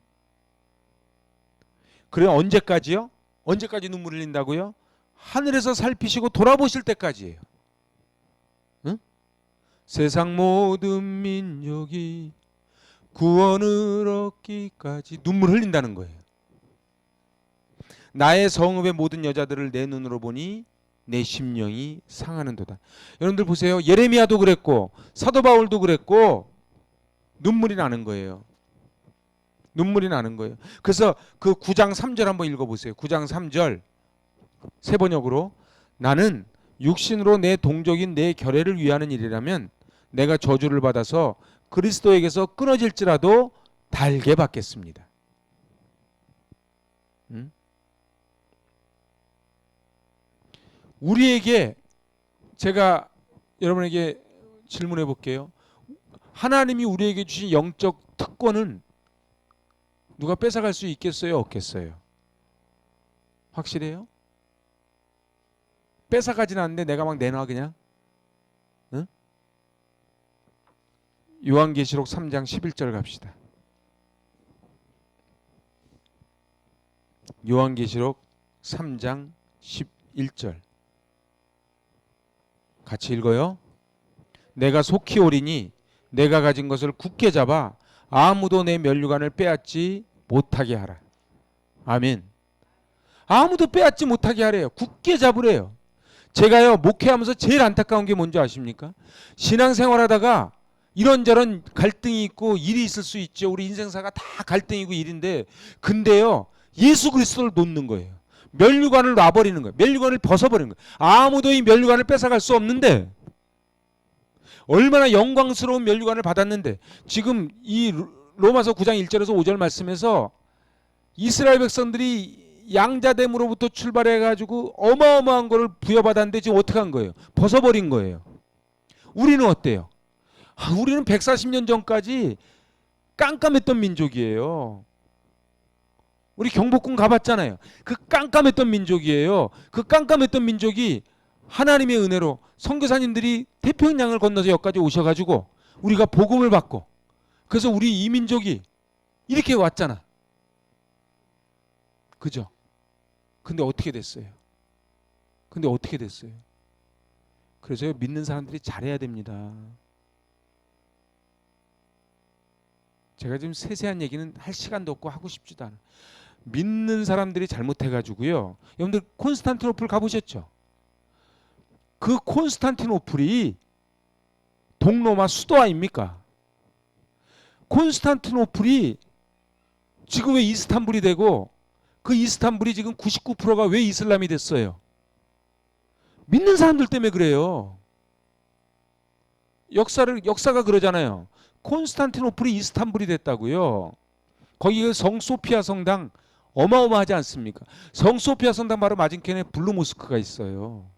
그래 언제까지요? 언제까지 눈물 흘린다고요? 하늘에서 살피시고 돌아보실 때까지예요. 응? 세상 모든 민족이 구원을 얻기까지 눈물 흘린다는 거예요. 나의 성읍의 모든 여자들을 내 눈으로 보니 내 심령이 상하는도다. 여러분들 보세요. 예레미야도 그랬고 사도 바울도 그랬고 눈물이 나는 거예요. 눈물이 나는 거예요. 그래서 그 9장 3절 한번 읽어보세요. 9장 3절 세번역으로 나는 육신으로 내 동족인 내 결례를 위하는 일이라면 내가 저주를 받아서 그리스도에게서 끊어질지라도 달게 받겠습니다. 우리에게 제가 여러분에게 질문해 볼게요. 하나님이 우리에게 주신 영적 특권은 누가 뺏어갈 수 있겠어요? 없겠어요? 확실해요? 뺏어가진 않는데 내가 막 내놔 그냥? 응? 요한계시록 3장 11절 갑시다. 요한계시록 3장 11절 같이 읽어요. 내가 속히 오리니 내가 가진 것을 굳게 잡아 아무도 내 면류관을 빼앗지 못하게 하라. 아멘. 아무도 빼앗지 못하게 하래요. 굳게 잡으래요. 제가요 목회하면서 제일 안타까운 게 뭔지 아십니까? 신앙생활하다가 이런저런 갈등이 있고 일이 있을 수 있죠. 우리 인생사가 다 갈등이고 일인데 근데요 예수 그리스도를 놓는 거예요. 면류관을 놔버리는 거예요. 면류관을 벗어버리는 거예요. 아무도 이 면류관을 뺏어갈 수 없는데 얼마나 영광스러운 면류관을 받았는데 지금 이 로마서 9장 1절에서 5절 말씀에서 이스라엘 백성들이 양자됨으로부터 출발해가지고 어마어마한 거를 부여받았는데 지금 어떻게 한 거예요? 벗어버린 거예요. 우리는 어때요? 우리는 140년 전까지 깜깜했던 민족이에요. 우리 경복궁 가봤잖아요. 그 깜깜했던 민족이에요. 그 깜깜했던 민족이 하나님의 은혜로 선교사님들이 태평양을 건너서 여기까지 오셔가지고 우리가 복음을 받고 그래서 우리 이 민족이 이렇게 왔잖아. 그죠? 근데 어떻게 됐어요? 그래서 믿는 사람들이 잘해야 됩니다. 제가 지금 세세한 얘기는 할 시간도 없고 하고 싶지도 않아요. 믿는 사람들이 잘못해가지고요. 여러분들 콘스탄티노플 가보셨죠? 그 콘스탄티노플이 동로마 수도 아닙니까? 콘스탄티노플이 지금 왜 이스탄불이 되고 그 이스탄불이 지금 99%가 왜 이슬람이 됐어요? 믿는 사람들 때문에 그래요. 역사가 그러잖아요. 콘스탄티노플이 이스탄불이 됐다고요. 거기 성 소피아 성당 어마어마하지 않습니까? 성 소피아 성당 바로 맞은편에 블루 모스크가 있어요.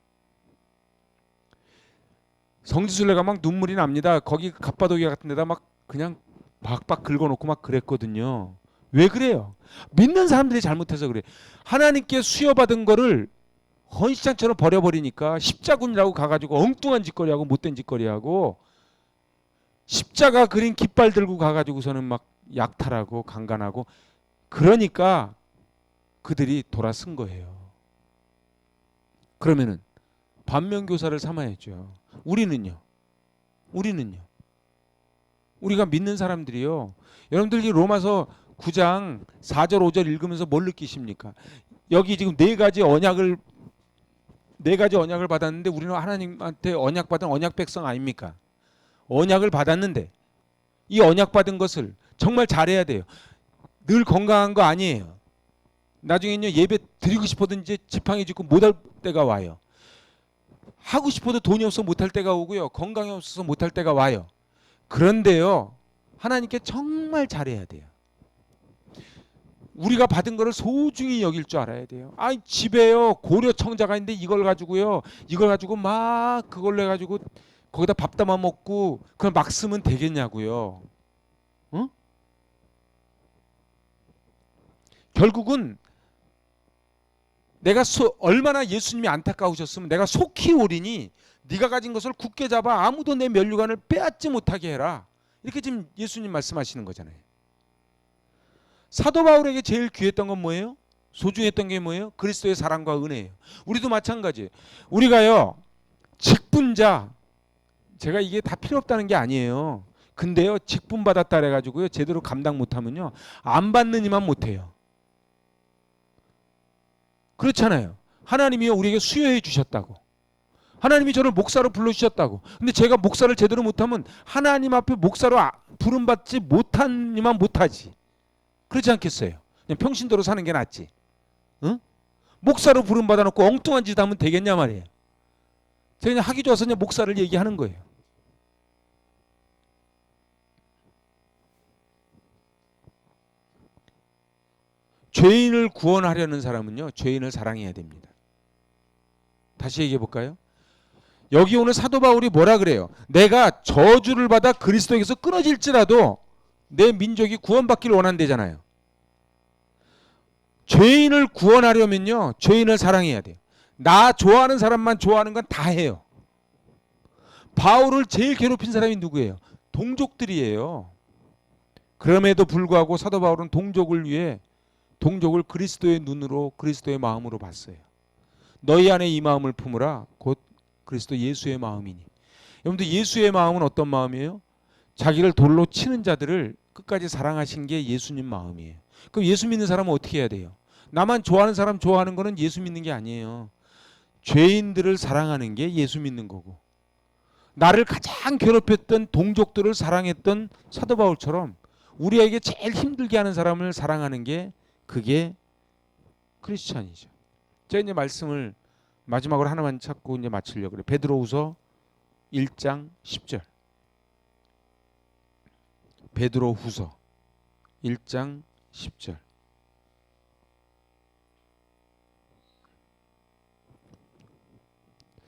성지순례가 막 눈물이 납니다. 거기 갑바도기아 같은 데다 막 그냥 박박 긁어놓고 막 그랬거든요. 왜 그래요? 믿는 사람들이 잘못해서 그래. 하나님께 수여받은 거를 헌시장처럼 버려버리니까 십자군이라고 가가지고 엉뚱한 짓거리하고 못된 짓거리하고 십자가 그린 깃발 들고 가가지고서는 막 약탈하고 강간하고 그러니까 그들이 돌아선 거예요. 그러면은 반면교사를 삼아야죠. 우리는요. 우리가 믿는 사람들이요. 여러분들이 로마서 9장 4절 5절 읽으면서 뭘 느끼십니까? 여기 지금 네 가지 언약을 받았는데 우리는 하나님한테 언약받은 언약 백성 아닙니까? 언약을 받았는데 이 언약 받은 것을 정말 잘해야 돼요. 늘 건강한 거 아니에요. 나중에는요 예배 드리고 싶어든지 지팡이 짚고 못할 때가 와요. 하고 싶어도 돈이 없어서 못할 때가 오고요. 건강이 없어서 못할 때가 와요. 그런데요 하나님께 정말 잘해야 돼요. 우리가 받은 거를 소중히 여길 줄 알아야 돼요. 집에요 고려 청자가 있는데 이걸 가지고 막 그걸로 해가지고 거기다 밥 담아 먹고 그냥 막 쓰면 되겠냐고요. 응? 결국은 내가 얼마나 예수님이 안타까우셨으면 내가 속히 오리니 네가 가진 것을 굳게 잡아 아무도 내 면류관을 빼앗지 못하게 해라. 이렇게 지금 예수님 말씀하시는 거잖아요. 사도 바울에게 제일 귀했던 건 뭐예요? 소중했던 게 뭐예요? 그리스도의 사랑과 은혜예요. 우리도 마찬가지. 우리가요 직분자, 제가 이게 다 필요 없다는 게 아니에요. 근데요 직분 받았다 그래가지고요 제대로 감당 못하면요 안 받는 이만 못해요. 그렇잖아요. 하나님이요 우리에게 수여해 주셨다고. 하나님이 저를 목사로 불러주셨다고. 근데 제가 목사를 제대로 못하면 하나님 앞에 목사로 부름받지 못한 이만 못하지. 그렇지 않겠어요? 그냥 평신도로 사는 게 낫지. 응? 목사로 부름받아 놓고 엉뚱한 짓 하면 되겠냐 말이에요. 제가 그냥 하기 좋아서 그냥 목사를 얘기하는 거예요. 죄인을 구원하려는 사람은요 죄인을 사랑해야 됩니다. 다시 얘기해 볼까요? 여기 오늘 사도 바울이 뭐라 그래요? 내가 저주를 받아 그리스도에게서 끊어질지라도 내 민족이 구원받기를 원한대잖아요. 죄인을 구원하려면요 죄인을 사랑해야 돼요. 나 좋아하는 사람만 좋아하는 건 다 해요. 바울을 제일 괴롭힌 사람이 누구예요? 동족들이에요. 그럼에도 불구하고 사도 바울은 동족을 위해 동족을 그리스도의 눈으로 그리스도의 마음으로 봤어요. 너희 안에 이 마음을 품으라 곧 그리스도 예수의 마음이니. 여러분들 예수의 마음은 어떤 마음이에요? 자기를 돌로 치는 자들을 끝까지 사랑하신 게 예수님 마음이에요. 그럼 예수 믿는 사람은 어떻게 해야 돼요? 나만 좋아하는 사람 좋아하는 거는 예수 믿는 게 아니에요. 죄인들을 사랑하는 게 예수 믿는 거고, 나를 가장 괴롭혔던 동족들을 사랑했던 사도 바울처럼 우리에게 제일 힘들게 하는 사람을 사랑하는 게 그게 크리스찬이죠. 제가 이제 말씀을 마지막으로 하나만 찾고 이제 마치려고 그래요. 베드로후서 1장 10절. 베드로후서 1장 10절.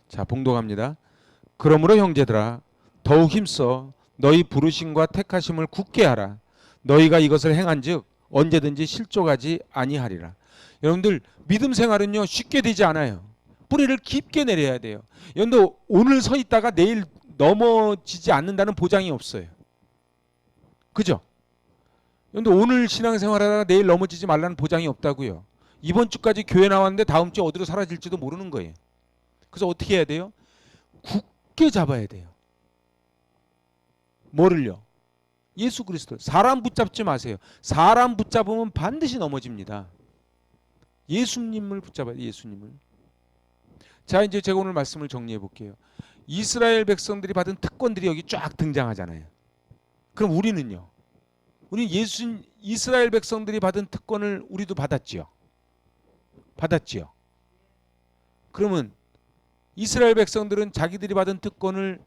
자, 봉독합니다. 그러므로 형제들아 더욱 힘써 너희 부르심과 택하심을 굳게 하라. 너희가 이것을 행한즉 언제든지 실족하지 아니하리라. 여러분들 믿음 생활은요 쉽게 되지 않아요. 뿌리를 깊게 내려야 돼요. 여러분들 오늘 서 있다가 내일 넘어지지 않는다는 보장이 없어요. 그죠? 여러분들 오늘 신앙생활하다가 내일 넘어지지 말라는 보장이 없다고요. 이번 주까지 교회 나왔는데 다음 주 어디로 사라질지도 모르는 거예요. 그래서 어떻게 해야 돼요? 굳게 잡아야 돼요. 뭐를요? 예수 그리스도. 사람 붙잡지 마세요. 사람 붙잡으면 반드시 넘어집니다. 예수님을 붙잡아야 돼요. 예수님을. 자, 이제 제가 오늘 말씀을 정리해 볼게요. 이스라엘 백성들이 받은 특권들이 여기 쫙 등장하잖아요. 그럼 우리는요? 우리 이스라엘 백성들이 받은 특권을 우리도 받았지요. 받았지요. 그러면 이스라엘 백성들은 자기들이 받은 특권을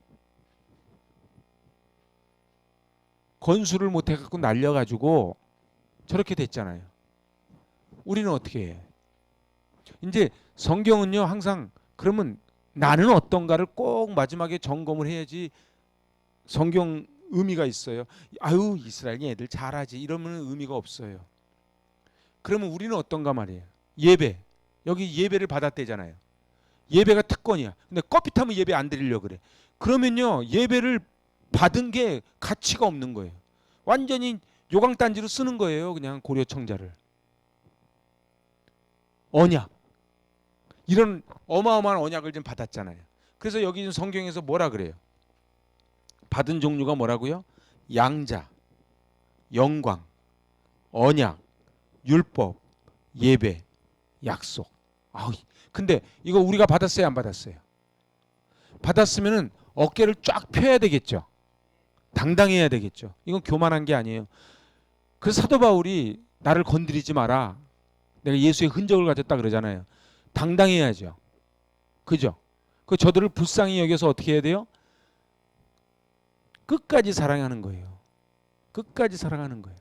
건수를 못해 갖고 날려가지고 저렇게 됐잖아요. 우리는 어떻게 해? 이제 성경은요 항상 그러면 나는 어떤가를 꼭 마지막에 점검을 해야지 성경 의미가 있어요. 아유 이스라엘 애들 잘하지 이러면 의미가 없어요. 그러면 우리는 어떤가 말이에요. 예배. 여기 예배를 받았대잖아요. 예배가 특권이야. 근데 껍핏하면 예배 안 드리려고 그래. 그러면요 예배를 받은 게 가치가 없는 거예요. 완전히 요강단지로 쓰는 거예요. 그냥 고려청자를. 언약. 이런 어마어마한 언약을 좀 받았잖아요. 그래서 여기 성경에서 뭐라 그래요? 받은 종류가 뭐라고요? 양자, 영광, 언약, 율법, 예배, 약속. 아우, 근데 이거 우리가 받았어요, 안 받았어요? 받았으면은 어깨를 쫙 펴야 되겠죠. 당당해야 되겠죠. 이건 교만한 게 아니에요. 그래서 사도 바울이 나를 건드리지 마라. 내가 예수의 흔적을 가졌다 그러잖아요. 당당해야죠. 그죠? 그 저들을 불쌍히 여겨서 어떻게 해야 돼요? 끝까지 사랑하는 거예요. 끝까지 사랑하는 거예요.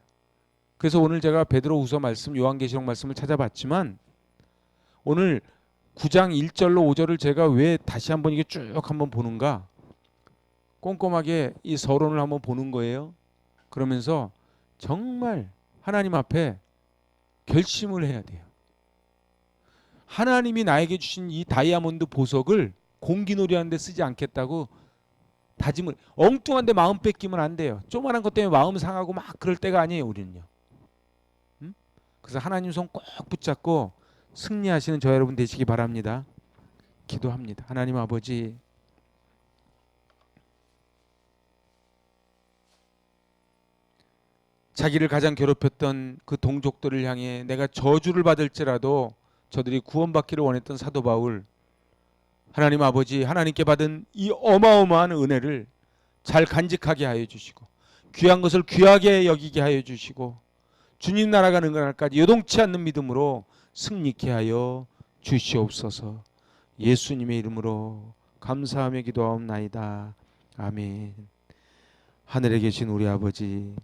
그래서 오늘 제가 베드로후서 말씀, 요한계시록 말씀을 찾아봤지만 오늘 9장 1절로 5절을 제가 왜 다시 한번 이게 쭉 한번 보는가? 꼼꼼하게 이 서론을 한번 보는 거예요. 그러면서 정말 하나님 앞에 결심을 해야 돼요. 하나님이 나에게 주신 이 다이아몬드 보석을 공기놀이 하는데 쓰지 않겠다고 다짐을. 엉뚱한데 마음 뺏기면 안 돼요. 조그만한 것 때문에 마음 상하고 막 그럴 때가 아니에요. 우리는요. 응? 그래서 하나님 손 꼭 붙잡고 승리하시는 저 여러분 되시기 바랍니다. 기도합니다. 하나님 아버지, 자기를 가장 괴롭혔던 그 동족들을 향해 내가 저주를 받을지라도 저들이 구원받기를 원했던 사도 바울, 하나님 아버지, 하나님께 받은 이 어마어마한 은혜를 잘 간직하게 하여 주시고 귀한 것을 귀하게 여기게 하여 주시고 주님 나라가 능가날까지 요동치 않는 믿음으로 승리케 하여 주시옵소서. 예수님의 이름으로 감사하며 기도하옵나이다. 아멘. 하늘에 계신 우리 아버지,